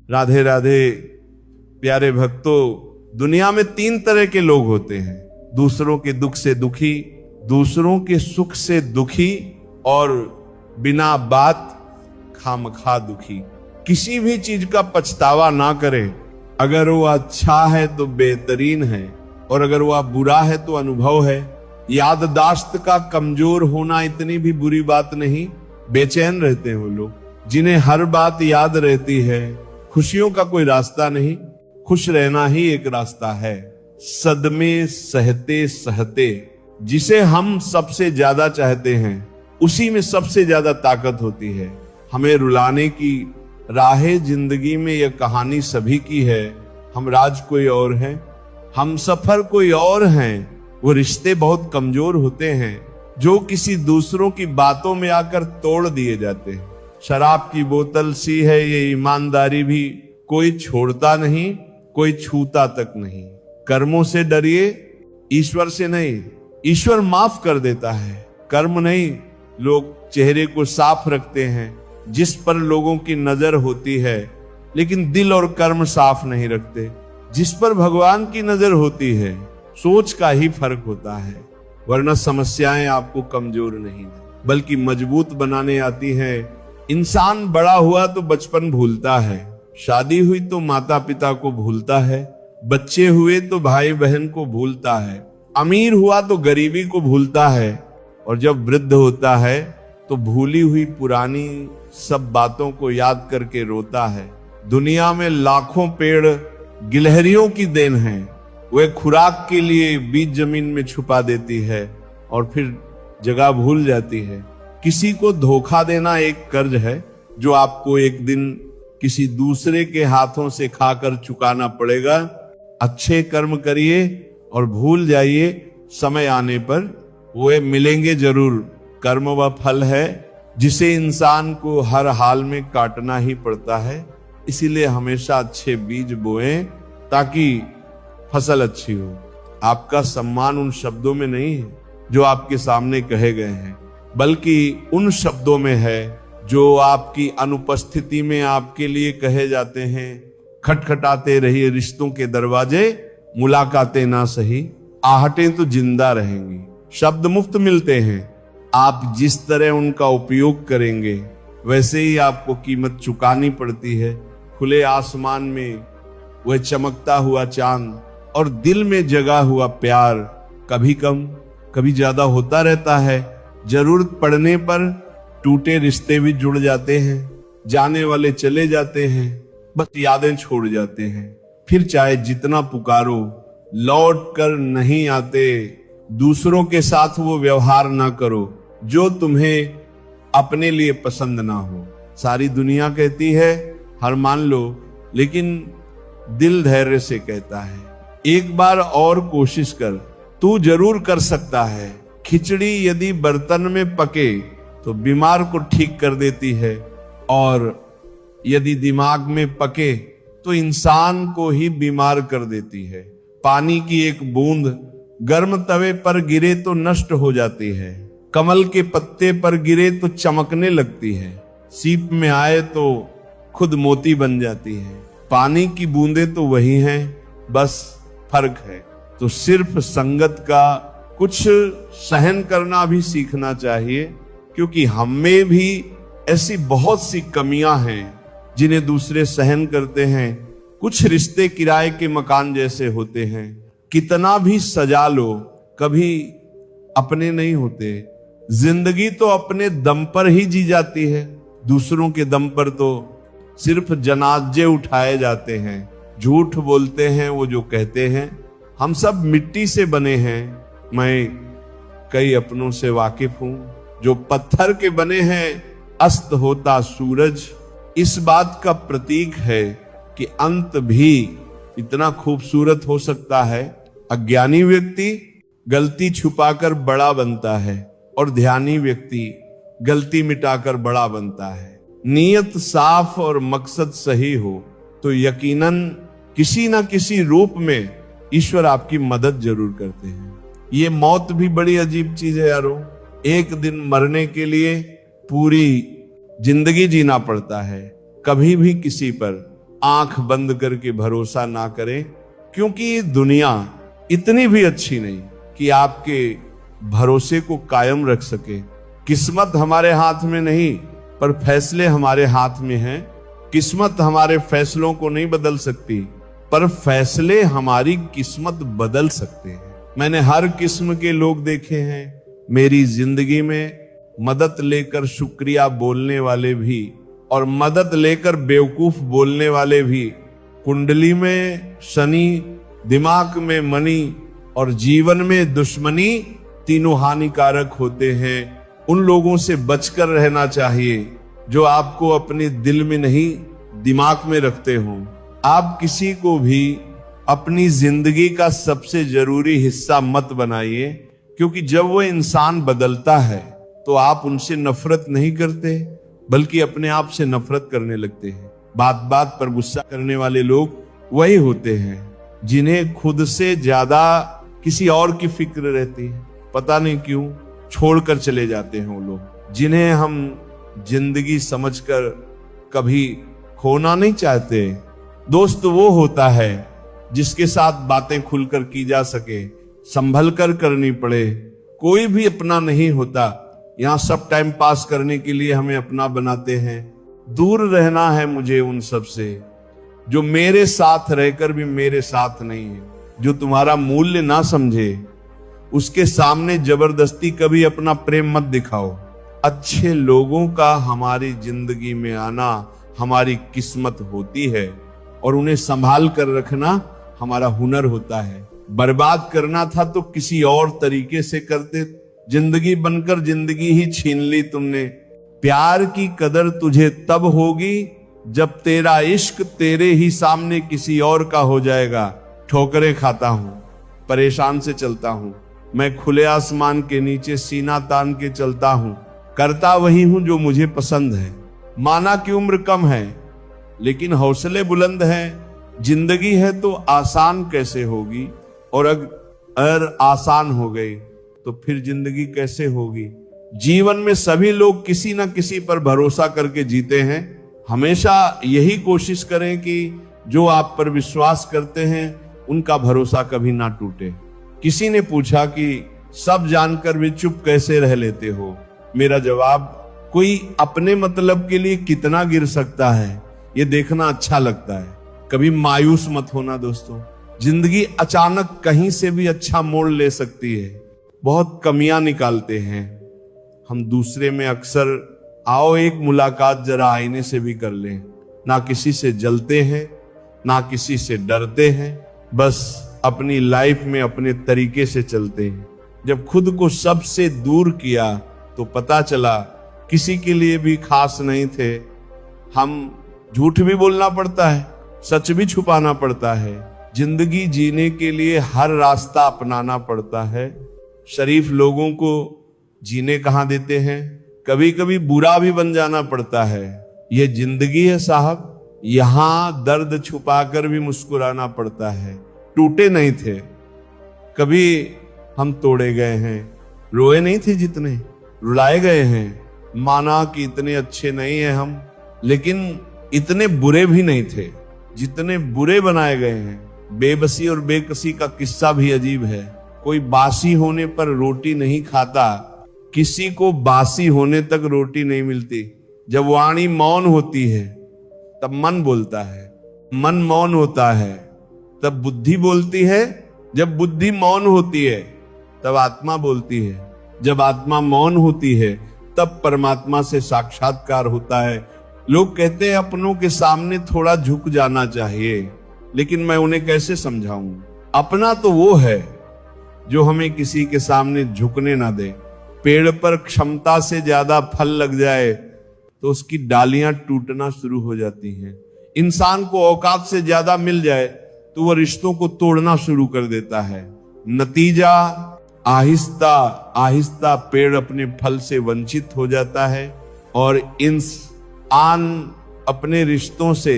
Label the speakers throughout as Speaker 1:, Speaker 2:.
Speaker 1: राधे राधे। प्यारे भक्तों, दुनिया में 3 तरह के लोग होते हैं। दूसरों के दुख से दुखी, दूसरों के सुख से दुखी और बिना बात खामखा दुखी। किसी भी चीज का पछतावा ना करे। अगर वो अच्छा है तो बेहतरीन है, और अगर वह बुरा है तो अनुभव है। याददाश्त का कमजोर होना इतनी भी बुरी बात नहीं। बेचैन रहते हैं वो लोग जिन्हें हर बात याद रहती है। खुशियों का कोई रास्ता नहीं, खुश रहना ही एक रास्ता है। सदमे सहते सहते, जिसे हम सबसे ज्यादा चाहते हैं उसी में सबसे ज्यादा ताकत होती है। हमें रुलाने की राहें जिंदगी में यह कहानी सभी की है। हम राज कोई और हैं, हम सफर कोई और हैं। वो रिश्ते बहुत कमजोर होते हैं जो किसी दूसरों की बातों में आकर तोड़ दिए जाते हैं। शराब की बोतल सी है ये ईमानदारी भी, कोई छोड़ता नहीं, कोई छूता तक नहीं। कर्मों से डरिए, ईश्वर से नहीं। ईश्वर माफ कर देता है, कर्म नहीं। लोग चेहरे को साफ रखते हैं जिस पर लोगों की नजर होती है, लेकिन दिल और कर्म साफ नहीं रखते जिस पर भगवान की नजर होती है। सोच का ही फर्क होता है, वरना समस्याएं आपको कमजोर नहीं बल्कि मजबूत बनाने आती हैं। इंसान बड़ा हुआ तो बचपन भूलता है, शादी हुई तो माता पिता को भूलता है, बच्चे हुए तो भाई बहन को भूलता है, अमीर हुआ तो गरीबी को भूलता है, और जब वृद्ध होता है तो भूली हुई पुरानी सब बातों को याद करके रोता है। दुनिया में लाखों पेड़ गिलहरियों की देन है। वे खुराक के लिए बीज जमीन में छुपा देती है और फिर जगह भूल जाती है। किसी को धोखा देना एक कर्ज है जो आपको एक दिन किसी दूसरे के हाथों से खाकर चुकाना पड़ेगा। अच्छे कर्म करिए और भूल जाइए, समय आने पर वे मिलेंगे जरूर। कर्म वह फल है जिसे इंसान को हर हाल में काटना ही पड़ता है। इसीलिए हमेशा अच्छे बीज बोएं ताकि फसल अच्छी हो। आपका सम्मान उन शब्दों में नहीं है जो आपके सामने कहे गए हैं, बल्कि उन शब्दों में है जो आपकी अनुपस्थिति में आपके लिए कहे जाते हैं। खटखटाते रहिए रिश्तों के दरवाजे, मुलाकातें ना सही, आहटें तो जिंदा रहेंगी। शब्द मुफ्त मिलते हैं, आप जिस तरह उनका उपयोग करेंगे वैसे ही आपको कीमत चुकानी पड़ती है। खुले आसमान में वह चमकता हुआ चांद और दिल में जगा हुआ प्यार कभी कम कभी ज्यादा होता रहता है। जरूरत पड़ने पर टूटे रिश्ते भी जुड़ जाते हैं, जाने वाले चले जाते हैं, बस यादें छोड़ जाते हैं। फिर चाहे जितना पुकारो लौट कर नहीं आते। दूसरों के साथ वो व्यवहार ना करो जो तुम्हें अपने लिए पसंद ना हो। सारी दुनिया कहती है हार मान लो, लेकिन दिल धैर्य से कहता है एक बार और कोशिश कर, तू जरूर कर सकता है। खिचड़ी यदि बर्तन में पके तो बीमार को ठीक कर देती है, और यदि दिमाग में पके तो इंसान को ही बीमार कर देती है। पानी की एक बूंद गर्म तवे पर गिरे तो नष्ट हो जाती है, कमल के पत्ते पर गिरे तो चमकने लगती है, सीप में आए तो खुद मोती बन जाती है। पानी की बूंदें तो वही हैं, बस फर्क है। तो सिर्फ संगत का कुछ सहन करना भी सीखना चाहिए, क्योंकि हमें भी ऐसी बहुत सी कमियां हैं जिन्हें दूसरे सहन करते हैं। कुछ रिश्ते किराए के मकान जैसे होते हैं, कितना भी सजा लो कभी अपने नहीं होते। जिंदगी तो अपने दम पर ही जी जाती है, दूसरों के दम पर तो सिर्फ जनाजे उठाए जाते हैं। झूठ बोलते हैं वो जो कहते हैं। हम सब मिट्टी से बने हैं, मैं कई अपनों से वाकिफ हूं। जो पत्थर के बने हैं अस्त होता सूरज, इस बात का प्रतीक है कि अंत भी इतना खूबसूरत हो सकता है। अज्ञानी व्यक्ति गलती छुपाकर बड़ा बनता है और ध्यानी व्यक्ति गलती मिटाकर बड़ा बनता है। नीयत साफ और मकसद सही हो तो यकीनन किसी न किसी रूप में ईश्वर आपकी मदद जरूर करते हैं। ये मौत भी बड़ी अजीब चीज है यारो। एक दिन मरने के लिए पूरी जिंदगी जीना पड़ता है। कभी भी किसी पर आंख बंद करके भरोसा ना करें, क्योंकि ये दुनिया इतनी भी अच्छी नहीं कि आपके भरोसे को कायम रख सके। किस्मत हमारे हाथ में नहीं, पर फैसले हमारे हाथ में हैं। किस्मत हमारे फैसलों को नहीं बदल सकती, पर फैसले हमारी किस्मत बदल सकते हैं। मैंने हर किस्म के लोग देखे हैं मेरी जिंदगी में, मदद लेकर शुक्रिया बोलने वाले भी और मदद लेकर बेवकूफ बोलने वाले भी। कुंडली में शनि, दिमाग में मनी और जीवन में दुश्मनी तीनों हानिकारक होते हैं। उन लोगों से बचकर रहना चाहिए जो आपको अपने दिल में नहीं दिमाग में रखते हों। आप किसी को भी अपनी जिंदगी का सबसे जरूरी हिस्सा मत बनाइए, क्योंकि जब वो इंसान बदलता है तो आप उनसे नफरत नहीं करते, बल्कि अपने आप से नफरत करने लगते हैं। बात बात पर गुस्सा करने वाले लोग वही होते हैं जिन्हें खुद से ज्यादा किसी और की फिक्र रहती है। पता नहीं क्यों छोड़कर चले जाते हैं वो लोग जिन्हें हम जिंदगी समझकर कभी खोना नहीं चाहते। दोस्त वो होता है जिसके साथ बातें खुलकर की जा सके, संभल कर करनी पड़े। कोई भी अपना नहीं होता। यहां सब टाइम पास करने के लिए हमें अपना बनाते हैं। दूर रहना है मुझे उन सब से जो मेरे साथ रहकर भी मेरे साथ नहीं है। जो तुम्हारा मूल्य ना समझे उसके सामने जबरदस्ती कभी अपना प्रेम मत दिखाओ। अच्छे लोगों का हमारी जिंदगी में आना हमारी किस्मत होती है और उन्हें संभाल कर रखना हमारा हुनर होता है। बर्बाद करना था तो किसी और तरीके से करते, जिंदगी बनकर जिंदगी ही छीन ली तुमने। प्यार की कदर तुझे तब होगी जब तेरा इश्क तेरे ही सामने किसी और का हो जाएगा। ठोकरें खाता हूं, परेशान से चलता हूं, मैं खुले आसमान के नीचे सीना तान के चलता हूं। करता वही हूं जो मुझे पसंद है। माना कि उम्र कम है लेकिन हौसले बुलंद हैं। जिंदगी है तो आसान कैसे होगी, और अगर आसान हो गई तो फिर जिंदगी कैसे होगी। जीवन में सभी लोग किसी न किसी पर भरोसा करके जीते हैं। हमेशा यही कोशिश करें कि जो आप पर विश्वास करते हैं उनका भरोसा कभी ना टूटे। किसी ने पूछा कि सब जानकर भी चुप कैसे रह लेते हो। मेरा जवाब, कोई अपने मतलब के लिए कितना गिर सकता है ये देखना अच्छा लगता है। कभी मायूस मत होना दोस्तों। जिंदगी अचानक कहीं से भी अच्छा मोड़ ले सकती है। बहुत कमियां निकालते हैं हम दूसरे में अक्सर। आओ एक मुलाकात जरा आईने से भी कर लें। ना किसी से जलते हैं, ना किसी से डरते हैं, बस अपनी लाइफ में अपने तरीके से चलते हैं। जब खुद को सबसे दूर किया तो पता चला किसी के लिए भी खास नहीं थे। हम झूठ भी बोलना पड़ता है, सच भी छुपाना पड़ता है। जिंदगी जीने के लिए हर रास्ता अपनाना पड़ता है। शरीफ लोगों को जीने कहां देते हैं, कभी कभी बुरा भी बन जाना पड़ता है। ये जिंदगी है साहब, यहां दर्द छुपाकर भी मुस्कुराना पड़ता है। टूटे नहीं थे, कभी हम तोड़े गए हैं। रोए नहीं थे जितने, रुलाए गए हैं। माना कि इतने अच्छे नहीं हैं हम, लेकिन इतने बुरे भी नहीं थे जितने बुरे बनाए गए हैं। बेबसी और बेकसी का किस्सा भी अजीब है। कोई बासी होने पर रोटी नहीं खाता, किसी को बासी होने तक रोटी नहीं मिलती। जब वाणी मौन होती है तब मन बोलता है, मन मौन होता है तब बुद्धि बोलती है, जब बुद्धि मौन होती है तब आत्मा बोलती है, जब आत्मा मौन होती है तब परमात्मा से साक्षात्कार होता है। लोग कहते हैं अपनों के सामने थोड़ा झुक जाना चाहिए, लेकिन मैं उन्हें कैसे समझाऊं। अपना तो वो है जो हमें किसी के सामने झुकने ना दे। पेड़ पर क्षमता से ज्यादा फल लग जाए तो उसकी डालियां टूटना शुरू हो जाती हैं। इंसान को औकात से ज्यादा मिल जाए तो वह रिश्तों को तोड़ना शुरू कर देता है। नतीजा आहिस्ता आहिस्ता पेड़ अपने फल से वंचित हो जाता है और इंसान अपने रिश्तों से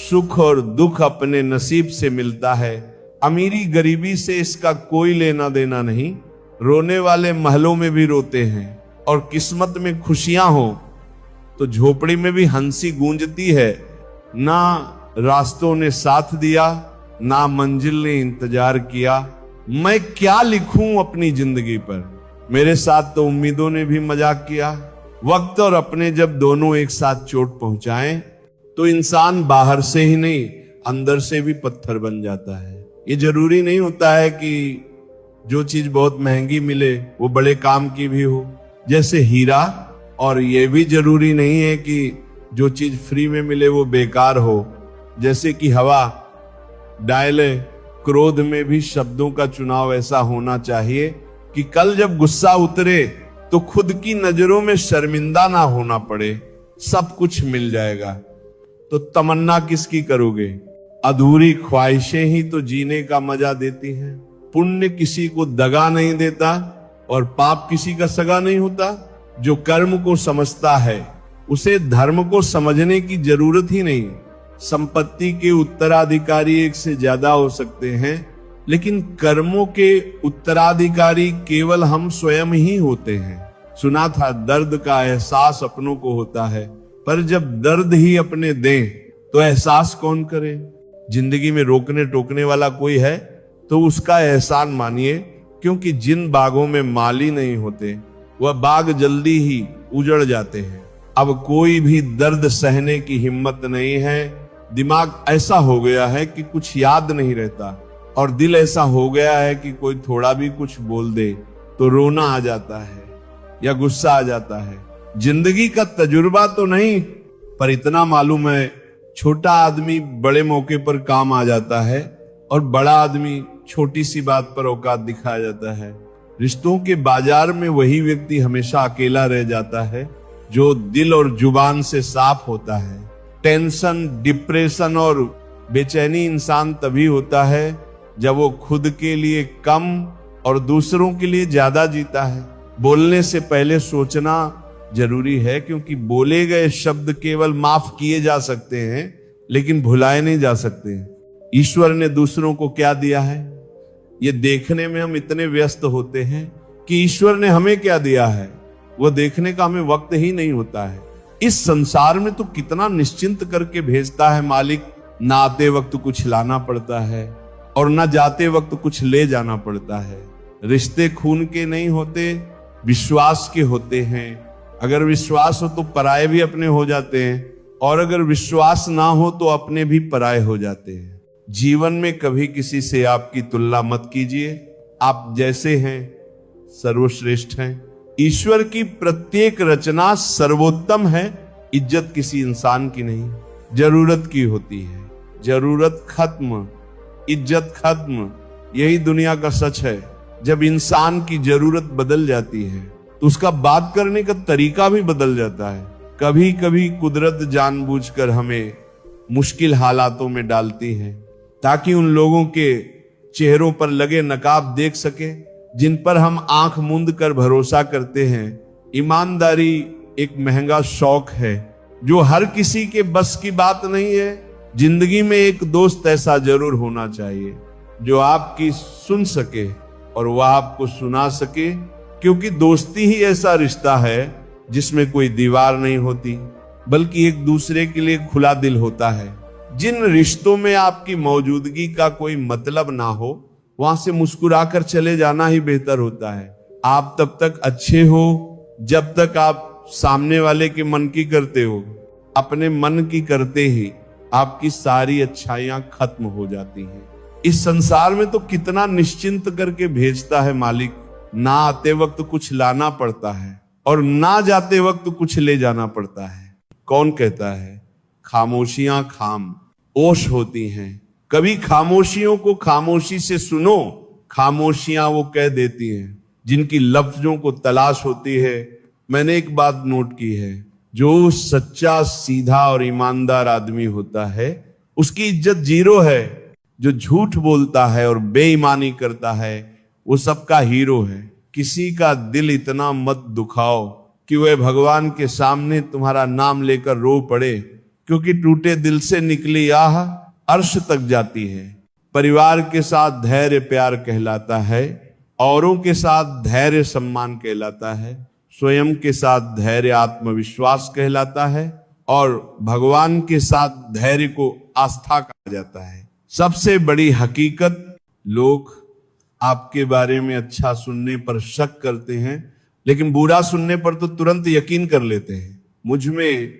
Speaker 1: सुख और दुख अपने नसीब से मिलता है। अमीरी गरीबी से इसका कोई लेना देना नहीं। रोने वाले महलों में भी रोते हैं और किस्मत में खुशियां हो तो झोपड़ी में भी हंसी गूंजती है। ना रास्तों ने साथ दिया, ना मंजिल ने इंतजार किया। मैं क्या लिखूं अपनी जिंदगी पर, मेरे साथ तो उम्मीदों ने भी मजाक किया। वक्त और अपने जब दोनों एक साथ चोट पहुंचाएं तो इंसान बाहर से ही नहीं अंदर से भी पत्थर बन जाता है। ये जरूरी नहीं होता है कि जो चीज बहुत महंगी मिले वो बड़े काम की भी हो, जैसे हीरा। और ये भी जरूरी नहीं है कि जो चीज फ्री में मिले वो बेकार हो, जैसे कि हवा। डायले क्रोध में भी शब्दों का चुनाव ऐसा होना चाहिए कि कल जब गुस्सा उतरे तो खुद की नजरों में शर्मिंदा ना होना पड़े। सब कुछ मिल जाएगा तो तमन्ना किसकी करोगे? अधूरी ख्वाहिशें ही तो जीने का मजा देती हैं। पुण्य किसी को दगा नहीं देता और पाप किसी का सगा नहीं होता। जो कर्म को समझता है उसे धर्म को समझने की जरूरत ही नहीं। संपत्ति के उत्तराधिकारी एक से ज्यादा हो सकते हैं, लेकिन कर्मों के उत्तराधिकारी केवल हम स्वयं ही होते हैं। सुना था दर्द का एहसास अपनों को होता है, पर जब दर्द ही अपने दें तो एहसास कौन करे? जिंदगी में रोकने टोकने वाला कोई है तो उसका एहसान मानिए, क्योंकि जिन बागों में माली नहीं होते वह बाग जल्दी ही उजड़ जाते हैं। अब कोई भी दर्द सहने की हिम्मत नहीं है। दिमाग ऐसा हो गया है कि कुछ याद नहीं रहता, और दिल ऐसा हो गया है कि कोई थोड़ा भी कुछ बोल दे तो रोना आ जाता है या गुस्सा आ जाता है। जिंदगी का तजुर्बा तो नहीं, पर इतना मालूम है छोटा आदमी बड़े मौके पर काम आ जाता है और बड़ा आदमी छोटी सी बात पर औकात दिखाया जाता है। रिश्तों के बाजार में वही व्यक्ति हमेशा अकेला रह जाता है जो दिल और जुबान से साफ होता है। टेंशन, डिप्रेशन और बेचैनी इंसान तभी होता है जब वो खुद के लिए कम और दूसरों के लिए ज्यादा जीता है। बोलने से पहले सोचना जरूरी है, क्योंकि बोले गए शब्द केवल माफ किए जा सकते हैं लेकिन भुलाए नहीं जा सकते। ईश्वर ने दूसरों को क्या दिया है ये देखने में हम इतने व्यस्त होते हैं कि ईश्वर ने हमें क्या दिया है वो देखने का हमें वक्त ही नहीं होता है। इस संसार में तो कितना निश्चिंत करके भेजता है मालिक। ना आते वक्त कुछ लाना पड़ता है और ना जाते वक्त कुछ ले जाना पड़ता है। रिश्ते खून के नहीं होते, विश्वास के होते हैं। अगर विश्वास हो तो पराये भी अपने हो जाते हैं, और अगर विश्वास ना हो तो अपने भी पराये हो जाते हैं। जीवन में कभी किसी से आपकी तुलना मत कीजिए। आप जैसे हैं सर्वश्रेष्ठ हैं। ईश्वर की प्रत्येक रचना सर्वोत्तम है। इज्जत किसी इंसान की नहीं, जरूरत की होती है। जरूरत खत्म, इज्जत खत्म। यही दुनिया का सच है। जब इंसान की जरूरत बदल जाती है तो उसका बात करने का तरीका भी बदल जाता है। कभी कभी कुदरत जानबूझकर हमें मुश्किल हालातों में डालती है ताकि उन लोगों के चेहरों पर लगे नकाब देख सके जिन पर हम आंख मूंद कर भरोसा करते हैं। ईमानदारी एक महंगा शौक है जो हर किसी के बस की बात नहीं है। जिंदगी में एक दोस्त ऐसा जरूर होना चाहिए जो आपकी सुन सके और वह आपको सुना सके, क्योंकि दोस्ती ही ऐसा रिश्ता है जिसमें कोई दीवार नहीं होती बल्कि एक दूसरे के लिए खुला दिल होता है। जिन रिश्तों में आपकी मौजूदगी का कोई मतलब ना हो वहां से मुस्कुराकर चले जाना ही बेहतर होता है। आप तब तक अच्छे हो जब तक आप सामने वाले के मन की करते हो। अपने मन की करते ही आपकी सारी अच्छाइयां खत्म हो जाती हैं। इस संसार में तो कितना निश्चिंत करके भेजता है मालिक। ना आते वक्त कुछ लाना पड़ता है और ना जाते वक्त कुछ ले जाना पड़ता है। कौन कहता है खामोशियां खाम ओश होती हैं। कभी खामोशियों को खामोशी से सुनो। खामोशियां वो कह देती हैं जिनकी लफ्जों को तलाश होती है। मैंने एक बात नोट की है, जो सच्चा, सीधा और ईमानदार आदमी होता है उसकी इज्जत जीरो है। जो झूठ बोलता है और बेईमानी करता है वो सबका हीरो है। किसी का दिल इतना मत दुखाओ कि वह भगवान के सामने तुम्हारा नाम लेकर रो पड़े, क्योंकि टूटे दिल से निकली आह अर्श तक जाती है। परिवार के साथ धैर्य प्यार कहलाता है, औरों के साथ धैर्य सम्मान कहलाता है, स्वयं के साथ धैर्य आत्मविश्वास कहलाता है, और भगवान के साथ धैर्य को आस्था कहा जाता है। सबसे बड़ी हकीकत, लोग आपके बारे में अच्छा सुनने पर शक करते हैं, लेकिन बुरा सुनने पर तो तुरंत यकीन कर लेते हैं। मुझ में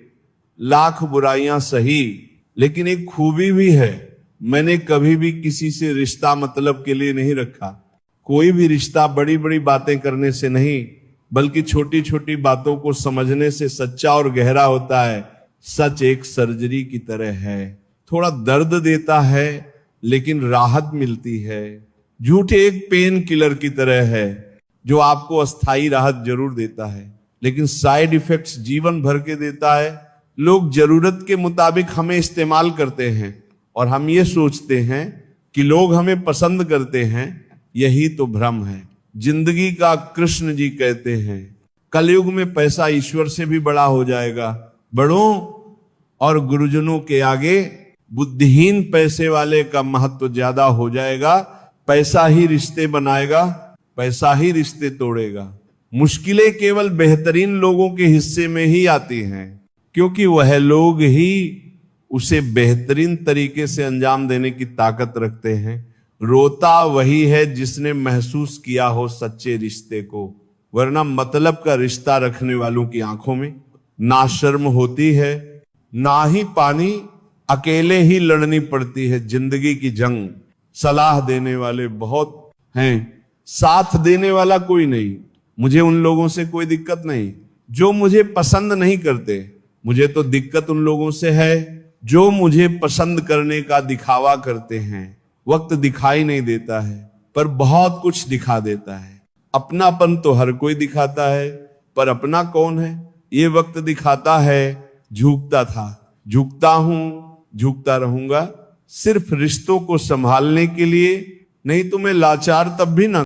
Speaker 1: लाख बुराइयां सही, लेकिन एक खूबी भी है, मैंने कभी भी किसी से रिश्ता मतलब के लिए नहीं रखा। कोई भी रिश्ता बड़ी बड़ी बातें करने से नहीं, बल्कि छोटी छोटी बातों को समझने से सच्चा और गहरा होता है। सच एक सर्जरी की तरह है, थोड़ा दर्द देता है लेकिन राहत मिलती है। झूठ एक पेन किलर की तरह है, जो आपको अस्थाई राहत जरूर देता है, लेकिन साइड इफेक्ट्स जीवन भर के देता है। लोग जरूरत के मुताबिक हमें इस्तेमाल करते हैं और हम ये सोचते हैं कि लोग हमें पसंद करते हैं। यही तो भ्रम है। जिंदगी का कृष्ण जी कहते हैं, कलयुग में पैसा ईश्वर से भी बड़ा हो जाएगा। बड़ों और गुरुजनों के आगे बुद्धिहीन पैसे वाले का महत्व ज्यादा हो जाएगा। पैसा ही रिश्ते बनाएगा, पैसा ही रिश्ते तोड़ेगा। मुश्किलें केवल बेहतरीन लोगों के हिस्से में ही आती हैं, क्योंकि वह लोग ही उसे बेहतरीन तरीके से अंजाम देने की ताकत रखते हैं। रोता वही है जिसने महसूस किया हो सच्चे रिश्ते को, वरना मतलब का रिश्ता रखने वालों की आंखों में ना शर्म होती है, ना ही पानी, अकेले ही लड़नी पड़ती है जिंदगी की जंग। सलाह देने वाले बहुत हैं, साथ देने वाला कोई नहीं। मुझे उन लोगों से कोई दिक्कत नहीं जो मुझे पसंद नहीं करते। मुझे तो दिक्कत उन लोगों से है जो मुझे पसंद करने का दिखावा करते हैं। वक्त दिखाई नहीं देता है, पर बहुत कुछ दिखा देता है। अपनापन तो हर कोई दिखाता है, पर अपना कौन है ये वक्त दिखाता है। झुकता था, झुकता हूं, झुकता रहूंगा, सिर्फ रिश्तों को संभालने के लिए, नहीं तो मैं लाचार तब भी ना